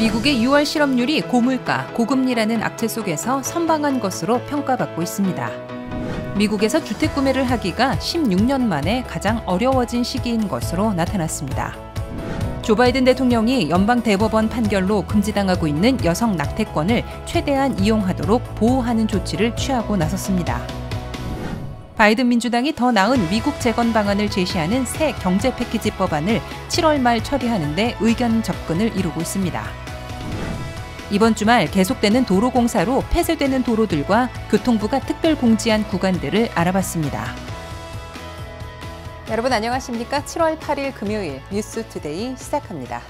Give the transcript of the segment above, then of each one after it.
미국의 6월 실업률이 고물가, 고금리라는 악재 속에서 선방한 것으로 평가받고 있습니다. 미국에서 주택 구매를 하기가 16년 만에 가장 어려워진 시기인 것으로 나타났습니다. 조 바이든 대통령이 연방 대법원 판결로 금지당하고 있는 여성 낙태권을 최대한 이용하도록 보호하는 조치를 취하고 나섰습니다. 바이든 민주당이 더 나은 미국 재건 방안을 제시하는 새 경제 패키지 법안을 7월 말 처리하는 데 의견 접근을 이루고 있습니다. 이번 주말 계속되는 도로 공사로 폐쇄되는 도로들과 교통부가 특별 공지한 구간들을 알아봤습니다. 여러분 안녕하십니까? 7월 8일 금요일 뉴스투데이 시작합니다.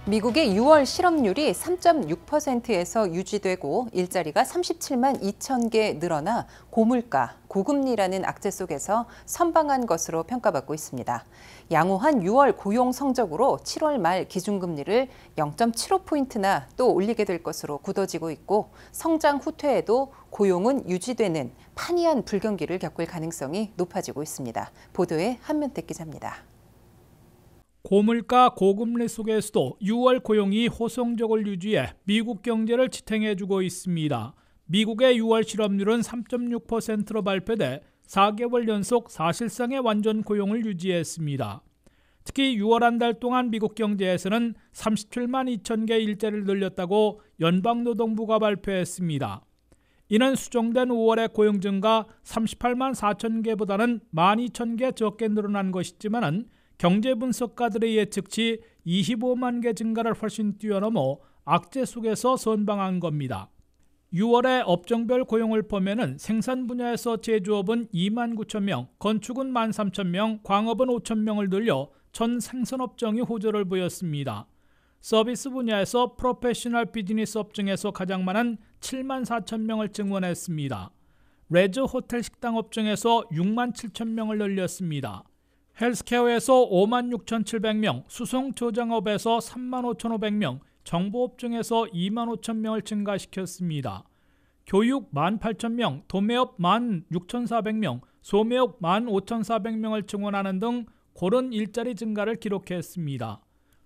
미국의 6월 실업률이 3.6%에서 유지되고 일자리가 37만 2천 개 늘어나 고물가, 고금리라는 악재 속에서 선방한 것으로 평가받고 있습니다. 양호한 6월 고용 성적으로 7월 말 기준금리를 0.75포인트나 또 올리게 될 것으로 굳어지고 있고 성장 후퇴에도 고용은 유지되는 판이한 불경기를 겪을 가능성이 높아지고 있습니다. 보도에 한면택 기자입니다. 고물가 고금리 속에서도 6월 고용이 호성적을 유지해 미국 경제를 지탱해주고 있습니다. 미국의 6월 실업률은 3.6%로 발표돼 4개월 연속 사실상의 완전 고용을 유지했습니다. 특히 6월 한 달 동안 미국 경제에서는 37만 2천 개 일자리를 늘렸다고 연방노동부가 발표했습니다. 이는 수정된 5월의 고용 증가 38만 4천 개보다는 12,000개 적게 늘어난 것이지만 경제 분석가들의 예측치 25만 개 증가를 훨씬 뛰어넘어 악재 속에서 선방한 겁니다. 6월의 업종별 고용을 보면 생산 분야에서 제조업은 2만 9천 명, 건축은 1만 3천 명, 광업은 5천 명을 늘려 전 생산업종이 호조를 보였습니다. 서비스 분야에서 프로페셔널 비즈니스 업종에서 가장 많은 7만 4천 명을 증원했습니다. 레저 호텔 식당 업종에서 6만 7천 명을 늘렸습니다. 헬스케어에서 5만 6,700명, 수송 조장업에서 3만 5,500명, 정보업종에서 2만 5천 명을 증가시켰습니다. 교육 1만 8천 명, 도매업 1만 6,400명, 소매업 1만 5,400명을 증원하는 등 고른 일자리 증가를 기록했습니다.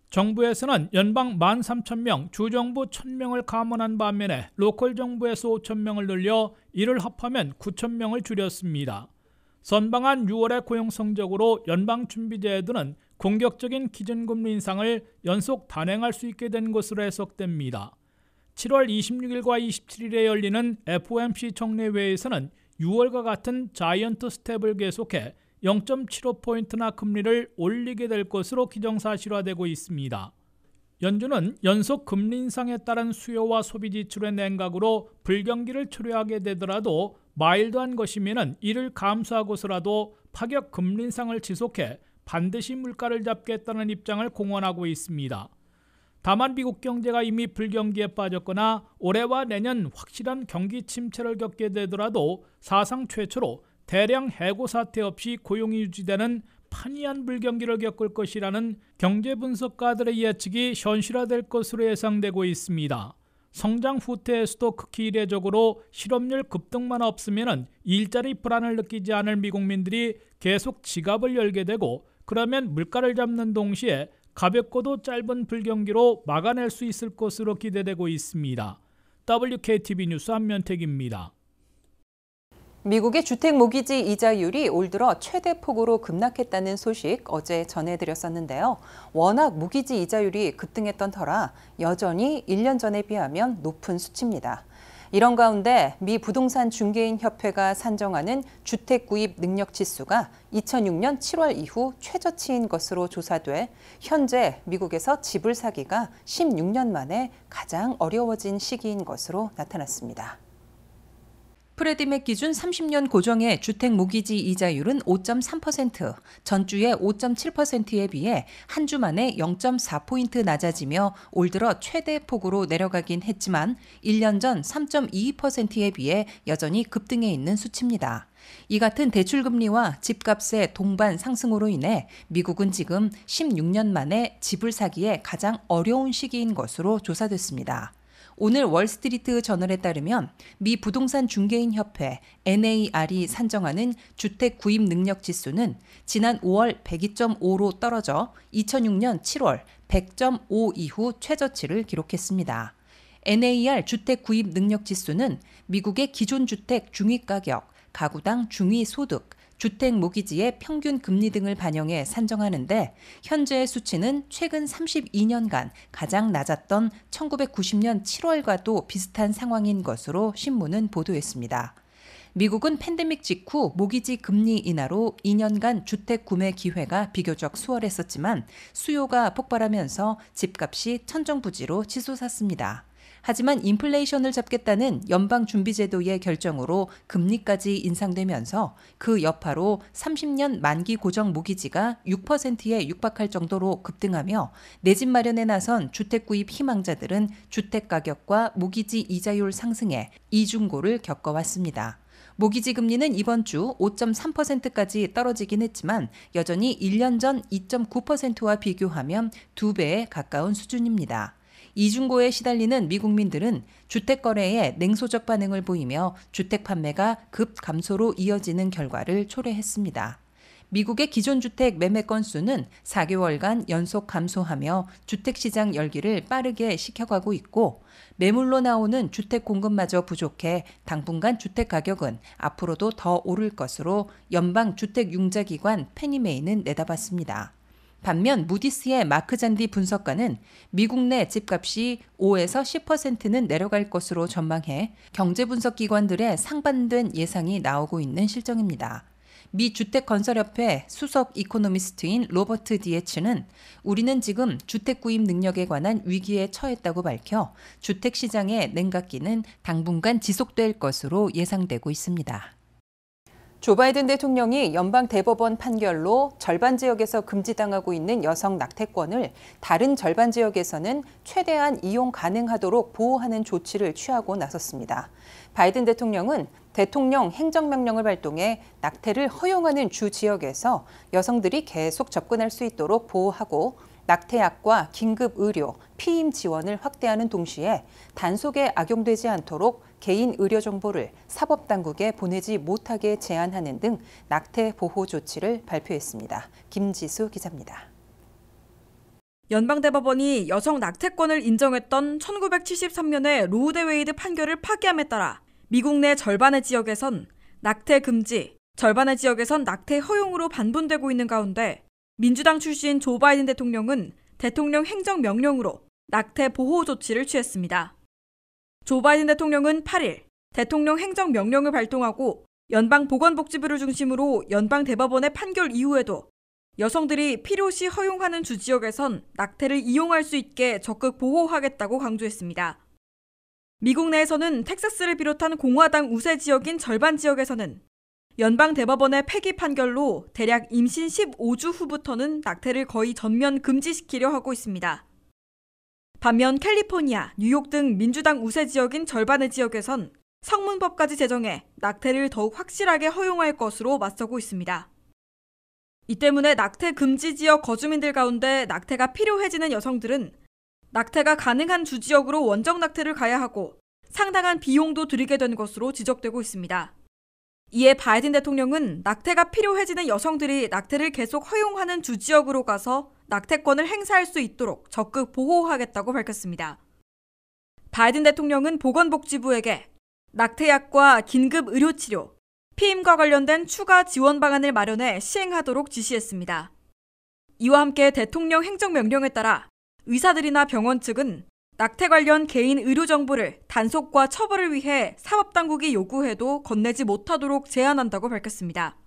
정부에서는 연방 1만 3천 명, 주정부 1,000명을 감원한 반면에 로컬 정부에서 5천 명을 늘려 이를 합하면 9천 명을 줄였습니다. 선방한 6월의 고용 성적으로 연방준비제도는 공격적인 기준금리 인상을 연속 단행할 수 있게 된 것으로 해석됩니다. 7월 26일과 27일에 열리는 FOMC 정례회에서는 6월과 같은 자이언트 스텝을 계속해 0.75포인트나 금리를 올리게 될 것으로 기정사실화되고 있습니다. 연준은 연속 금리 인상에 따른 수요와 소비 지출의 냉각으로 불경기를 초래하게 되더라도 마일드한 것이면 이를 감수하고서라도 파격 금리 인상을 지속해 반드시 물가를 잡겠다는 입장을 공언하고 있습니다. 다만 미국 경제가 이미 불경기에 빠졌거나 올해와 내년 확실한 경기 침체를 겪게 되더라도 사상 최초로 대량 해고 사태 없이 고용이 유지되는 판이한 불경기를 겪을 것이라는 경제 분석가들의 예측이 현실화될 것으로 예상되고 있습니다. 성장 후퇴에서도 극히 이례적으로 실업률 급등만 없으면 일자리 불안을 느끼지 않을 미국민들이 계속 지갑을 열게 되고 그러면 물가를 잡는 동시에 가볍고도 짧은 불경기로 막아낼 수 있을 것으로 기대되고 있습니다. WKTV 뉴스 한면택입니다. 미국의 주택 모기지 이자율이 올 들어 최대 폭으로 급락했다는 소식 어제 전해드렸었는데요. 워낙 모기지 이자율이 급등했던 터라 여전히 1년 전에 비하면 높은 수치입니다. 이런 가운데 미 부동산 중개인 협회가 산정하는 주택 구입 능력 지수가 2006년 7월 이후 최저치인 것으로 조사돼 현재 미국에서 집을 사기가 16년 만에 가장 어려워진 시기인 것으로 나타났습니다. 프레디맥 기준 30년 고정의 주택 모기지 이자율은 5.3%, 전주의 5.7%에 비해 한 주 만에 0.4포인트 낮아지며 올 들어 최대 폭으로 내려가긴 했지만 1년 전 3.22%에 비해 여전히 급등해 있는 수치입니다. 이 같은 대출금리와 집값의 동반 상승으로 인해 미국은 지금 16년 만에 집을 사기에 가장 어려운 시기인 것으로 조사됐습니다. 오늘 월스트리트 저널에 따르면 미 부동산 중개인 협회 NAR이 산정하는 주택 구입 능력 지수는 지난 5월 102.5로 떨어져 2006년 7월 100.5 이후 최저치를 기록했습니다. NAR 주택 구입 능력 지수는 미국의 기존 주택 중위 가격, 가구당 중위 소득, 주택 모기지의 평균 금리 등을 반영해 산정하는데 현재의 수치는 최근 32년간 가장 낮았던 1990년 7월과도 비슷한 상황인 것으로 신문은 보도했습니다. 미국은 팬데믹 직후 모기지 금리 인하로 2년간 주택 구매 기회가 비교적 수월했었지만 수요가 폭발하면서 집값이 천정부지로 치솟았습니다. 하지만 인플레이션을 잡겠다는 연방준비제도의 결정으로 금리까지 인상되면서 그 여파로 30년 만기 고정 모기지가 6%에 육박할 정도로 급등하며 내 집 마련에 나선 주택 구입 희망자들은 주택 가격과 모기지 이자율 상승에 이중고를 겪어왔습니다. 모기지 금리는 이번 주 5.3%까지 떨어지긴 했지만 여전히 1년 전 2.9%와 비교하면 2배에 가까운 수준입니다. 이중고에 시달리는 미국민들은 주택 거래에 냉소적 반응을 보이며 주택 판매가 급 감소로 이어지는 결과를 초래했습니다. 미국의 기존 주택 매매 건수는 4개월간 연속 감소하며 주택시장 열기를 빠르게 식혀가고 있고 매물로 나오는 주택 공급마저 부족해 당분간 주택 가격은 앞으로도 더 오를 것으로 연방주택융자기관 페니메이는 내다봤습니다. 반면 무디스의 마크 잔디 분석가는 미국 내 집값이 5에서 10%는 내려갈 것으로 전망해 경제분석기관들의 상반된 예상이 나오고 있는 실정입니다. 미 주택건설협회 수석 이코노미스트인 로버트 디에츠는 우리는 지금 주택 구입 능력에 관한 위기에 처했다고 밝혀 주택시장의 냉각기는 당분간 지속될 것으로 예상되고 있습니다. 조 바이든 대통령이 연방 대법원 판결로 절반 지역에서 금지당하고 있는 여성 낙태권을 다른 절반 지역에서는 최대한 이용 가능하도록 보호하는 조치를 취하고 나섰습니다. 바이든 대통령은 대통령 행정명령을 발동해 낙태를 허용하는 주 지역에서 여성들이 계속 접근할 수 있도록 보호하고 낙태약과 긴급 의료, 피임 지원을 확대하는 동시에 단속에 악용되지 않도록 개인 의료 정보를 사법당국에 보내지 못하게 제한하는 등 낙태 보호 조치를 발표했습니다. 김지수 기자입니다. 연방대법원이 여성 낙태권을 인정했던 1973년의 로우 대 웨이드 판결을 파기함에 따라 미국 내 절반의 지역에선 낙태 금지, 절반의 지역에선 낙태 허용으로 반분되고 있는 가운데 민주당 출신 조 바이든 대통령은 대통령 행정명령으로 낙태 보호 조치를 취했습니다. 조 바이든 대통령은 8일 대통령 행정명령을 발동하고 연방보건복지부를 중심으로 연방대법원의 판결 이후에도 여성들이 필요시 허용하는 주 지역에선 낙태를 이용할 수 있게 적극 보호하겠다고 강조했습니다. 미국 내에서는 텍사스를 비롯한 공화당 우세 지역인 절반 지역에서는 연방대법원의 폐기 판결로 대략 임신 15주 후부터는 낙태를 거의 전면 금지시키려 하고 있습니다. 반면 캘리포니아, 뉴욕 등 민주당 우세 지역인 절반의 지역에선 성문법까지 제정해 낙태를 더욱 확실하게 허용할 것으로 맞서고 있습니다. 이 때문에 낙태 금지 지역 거주민들 가운데 낙태가 필요해지는 여성들은 낙태가 가능한 주 지역으로 원정 낙태를 가야 하고 상당한 비용도 들이게 된 것으로 지적되고 있습니다. 이에 바이든 대통령은 낙태가 필요해지는 여성들이 낙태를 계속 허용하는 주 지역으로 가서 낙태권을 행사할 수 있도록 적극 보호하겠다고 밝혔습니다. 바이든 대통령은 보건복지부에게 낙태약과 긴급 의료치료, 피임과 관련된 추가 지원 방안을 마련해 시행하도록 지시했습니다. 이와 함께 대통령 행정명령에 따라 의사들이나 병원 측은 낙태 관련 개인 의료 정보를 단속과 처벌을 위해 사법당국이 요구해도 건네지 못하도록 제한한다고 밝혔습니다.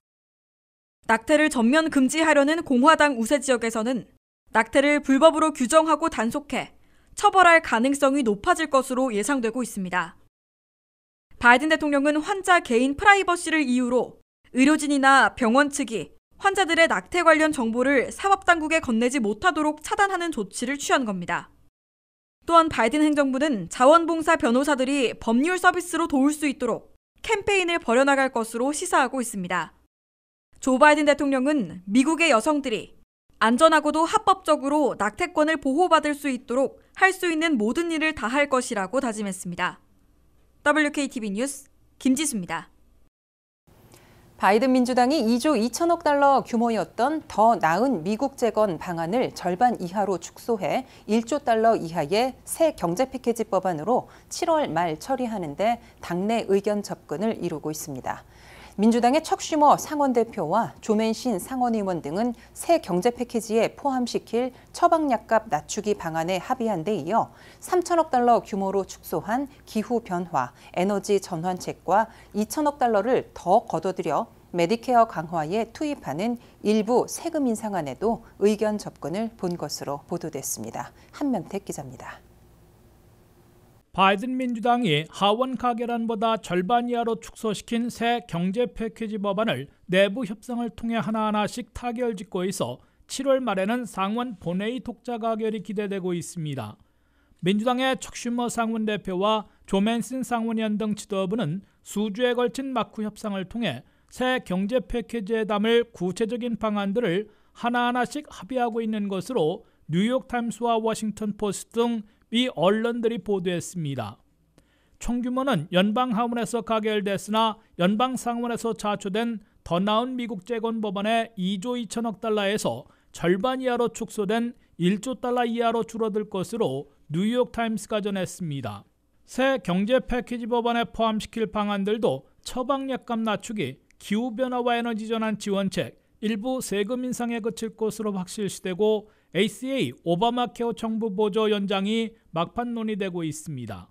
낙태를 전면 금지하려는 공화당 우세 지역에서는 낙태를 불법으로 규정하고 단속해 처벌할 가능성이 높아질 것으로 예상되고 있습니다. 바이든 대통령은 환자 개인 프라이버시를 이유로 의료진이나 병원 측이 환자들의 낙태 관련 정보를 사법당국에 건네지 못하도록 차단하는 조치를 취한 겁니다. 또한 바이든 행정부는 자원봉사 변호사들이 법률 서비스로 도울 수 있도록 캠페인을 벌여나갈 것으로 시사하고 있습니다. 조 바이든 대통령은 미국의 여성들이 안전하고도 합법적으로 낙태권을 보호받을 수 있도록 할 수 있는 모든 일을 다할 것이라고 다짐했습니다. WKTV 뉴스 김지수입니다. 바이든 민주당이 2조 2천억 달러 규모였던 더 나은 미국 재건 방안을 절반 이하로 축소해 1조 달러 이하의 새 경제 패키지 법안으로 7월 말 처리하는데 당내 의견 접근을 이루고 있습니다. 민주당의 척 슈머 상원대표와 조맨신 상원의원 등은 새 경제 패키지에 포함시킬 처방약값 낮추기 방안에 합의한 데 이어 3천억 달러 규모로 축소한 기후변화, 에너지 전환책과 2천억 달러를 더 걷어들여 메디케어 강화에 투입하는 일부 세금 인상안에도 의견 접근을 본 것으로 보도됐습니다. 한명택 기자입니다. 바이든 민주당이 하원 가결안보다 절반 이하로 축소시킨 새 경제 패키지 법안을 내부 협상을 통해 하나하나씩 타결짓고 있어 7월 말에는 상원 본회의 독자 가결이 기대되고 있습니다. 민주당의 척 슈머 상원대표와 조맨슨 상원의원 등 지도부는 수주에 걸친 막후 협상을 통해 새 경제 패키지에 담을 구체적인 방안들을 하나하나씩 합의하고 있는 것으로 뉴욕타임스와 워싱턴 포스트 등 미 언론들이 보도했습니다. 총 규모는 연방 하원에서 가결됐으나 연방 상원에서 자초된 더 나은 미국 재건 법안의 2조 2천억 달러에서 절반 이하로 축소된 1조 달러 이하로 줄어들 것으로 뉴욕타임스가 전했습니다. 새 경제 패키지 법안에 포함시킬 방안들도 처방약값 낮추기, 기후변화와 에너지 전환 지원책, 일부 세금 인상에 그칠 것으로 확실시되고 ACA 오바마 케어 정부 보조 연장이 막판 논의되고 있습니다.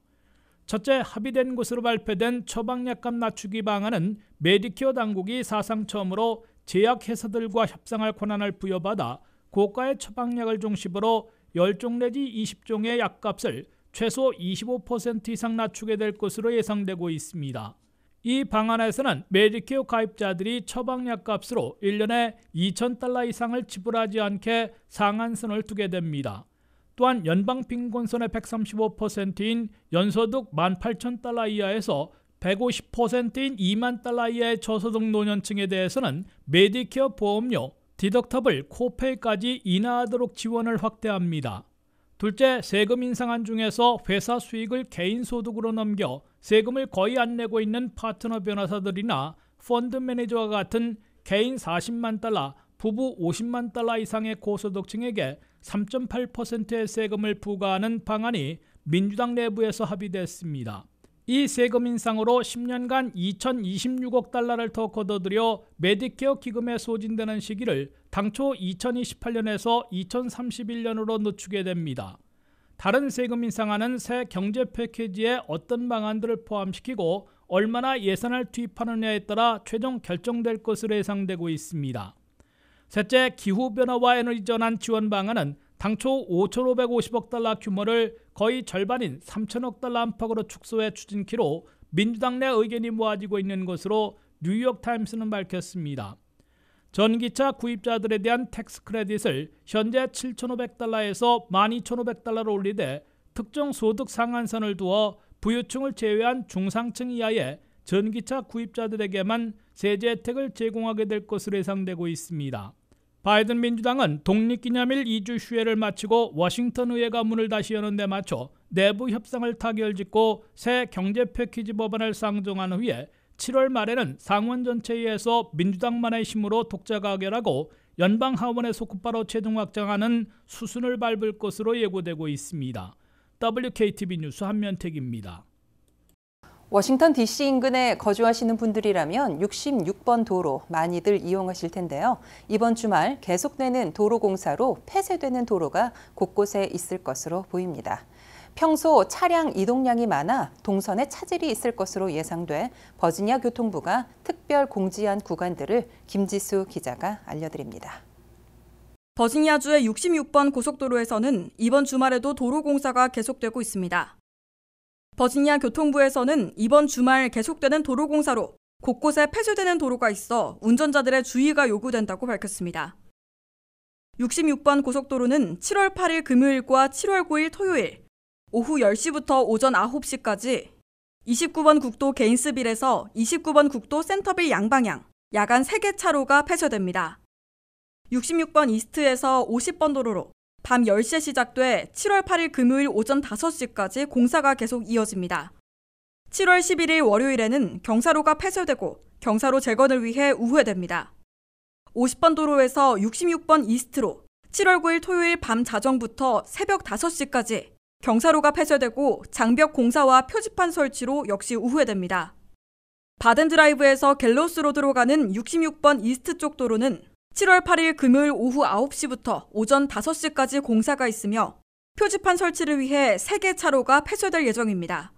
첫째, 합의된 것으로 발표된 처방약값 낮추기 방안은 메디케어 당국이 사상 처음으로 제약회사들과 협상할 권한을 부여받아 고가의 처방약을 중심으로 10종 내지 20종의 약값을 최소 25% 이상 낮추게 될 것으로 예상되고 있습니다. 이 방안에서는 메디케어 가입자들이 처방약 값으로 1년에 2,000달러 이상을 지불하지 않게 상한선을 두게 됩니다. 또한 연방 빈곤선의 135%인 연소득 18,000달러 이하에서 150%인 2만 달러 이하의 저소득 노년층에 대해서는 메디케어 보험료, 디덕터블, 코페이까지 인하하도록 지원을 확대합니다. 둘째, 세금 인상안 중에서 회사 수익을 개인 소득으로 넘겨 세금을 거의 안 내고 있는 파트너 변호사들이나 펀드 매니저와 같은 개인 40만 달러, 부부 50만 달러 이상의 고소득층에게 3.8%의 세금을 부과하는 방안이 민주당 내부에서 합의됐습니다. 이 세금 인상으로 10년간 2,026억 달러를 더 걷어들여 메디케어 기금에 소진되는 시기를 당초 2028년에서 2031년으로 늦추게 됩니다. 다른 세금 인상안은 새 경제 패키지에 어떤 방안들을 포함시키고 얼마나 예산을 투입하느냐에 따라 최종 결정될 것으로 예상되고 있습니다. 셋째, 기후변화와 에너지 전환 지원 방안은 당초 5,550억 달러 규모를 거의 절반인 3천억 달러 안팎으로 축소해 추진키로 민주당 내 의견이 모아지고 있는 것으로 뉴욕타임스는 밝혔습니다. 전기차 구입자들에 대한 텍스 크레딧을 현재 7,500달러에서 12,500달러로 올리되 특정 소득 상한선을 두어 부유층을 제외한 중상층 이하의 전기차 구입자들에게만 세제 혜택을 제공하게 될 것으로 예상되고 있습니다. 바이든 민주당은 독립기념일 2주 휴회를 마치고 워싱턴 의회가 문을 다시 여는 데 맞춰 내부 협상을 타결짓고 새 경제 패키지 법안을 상정한 후에 7월 말에는 상원 전체회에서 민주당만의 힘으로 독자 가결하고 연방 하원에서 곧바로 최종 확정하는 수순을 밟을 것으로 예고되고 있습니다. WKTV 뉴스 한면택입니다. 워싱턴 DC 인근에 거주하시는 분들이라면 66번 도로 많이들 이용하실 텐데요. 이번 주말 계속되는 도로 공사로 폐쇄되는 도로가 곳곳에 있을 것으로 보입니다. 평소 차량 이동량이 많아 동선에 차질이 있을 것으로 예상돼 버지니아 교통부가 특별 공지한 구간들을 김지수 기자가 알려드립니다. 버지니아주의 66번 고속도로에서는 이번 주말에도 도로 공사가 계속되고 있습니다. 버지니아 교통부에서는 이번 주말 계속되는 도로 공사로 곳곳에 폐쇄되는 도로가 있어 운전자들의 주의가 요구된다고 밝혔습니다. 66번 고속도로는 7월 8일 금요일과 7월 9일 토요일 오후 10시부터 오전 9시까지 29번 국도 게인스빌에서 29번 국도 센터빌 양방향 야간 3개 차로가 폐쇄됩니다. 66번 이스트에서 50번 도로로 밤 10시에 시작돼 7월 8일 금요일 오전 5시까지 공사가 계속 이어집니다. 7월 11일 월요일에는 경사로가 폐쇄되고 경사로 재건을 위해 우회됩니다. 50번 도로에서 66번 이스트로 7월 9일 토요일 밤 자정부터 새벽 5시까지 경사로가 폐쇄되고 장벽 공사와 표지판 설치로 역시 우회됩니다. 바덴 드라이브에서 갤로스 로드로 가는 66번 이스트 쪽 도로는 7월 8일 금요일 오후 9시부터 오전 5시까지 공사가 있으며 표지판 설치를 위해 3개 차로가 폐쇄될 예정입니다.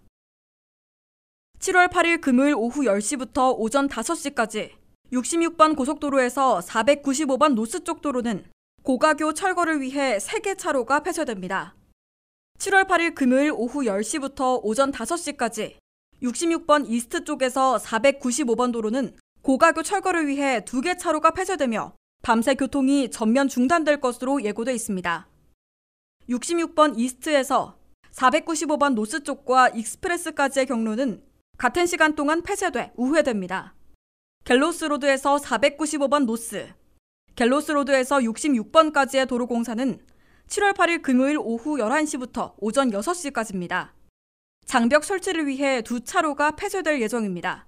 7월 8일 금요일 오후 10시부터 오전 5시까지 66번 고속도로에서 495번 노스 쪽 도로는 고가교 철거를 위해 3개 차로가 폐쇄됩니다. 7월 8일 금요일 오후 10시부터 오전 5시까지 66번 이스트 쪽에서 495번 도로는 고가교 철거를 위해 2개 차로가 폐쇄되며 밤새 교통이 전면 중단될 것으로 예고돼 있습니다. 66번 이스트에서 495번 노스 쪽과 익스프레스까지의 경로는 같은 시간 동안 폐쇄돼 우회됩니다. 갤로스 로드에서 495번 노스, 갤로스 로드에서 66번까지의 도로 공사는 7월 8일 금요일 오후 11시부터 오전 6시까지입니다. 장벽 설치를 위해 2차로가 폐쇄될 예정입니다.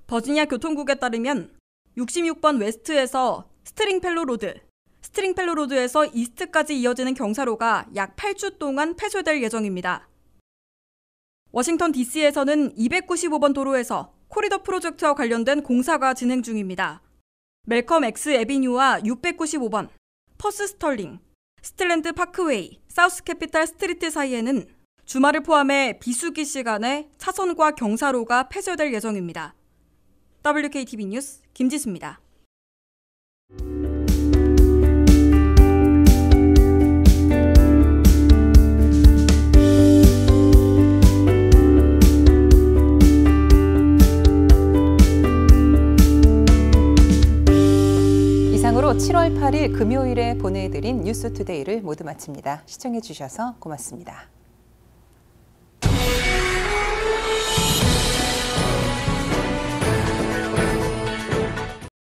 버지니아 교통국에 따르면 66번 웨스트에서 스트링펠로 로드에서 이스트까지 이어지는 경사로가 약 8주 동안 폐쇄될 예정입니다. 워싱턴 DC에서는 295번 도로에서 코리더 프로젝트와 관련된 공사가 진행 중입니다. 멜컴 X 애비뉴와 695번, 퍼스 스털링, 스틸랜드 파크웨이, 사우스 캐피탈 스트리트 사이에는 주말을 포함해 비수기 시간에 차선과 경사로가 폐쇄될 예정입니다. WKTV 뉴스 김지수입니다. 이상으로 7월 8일 금요일에 보내드린 뉴스투데이를 모두 마칩니다. 시청해주셔서 고맙습니다.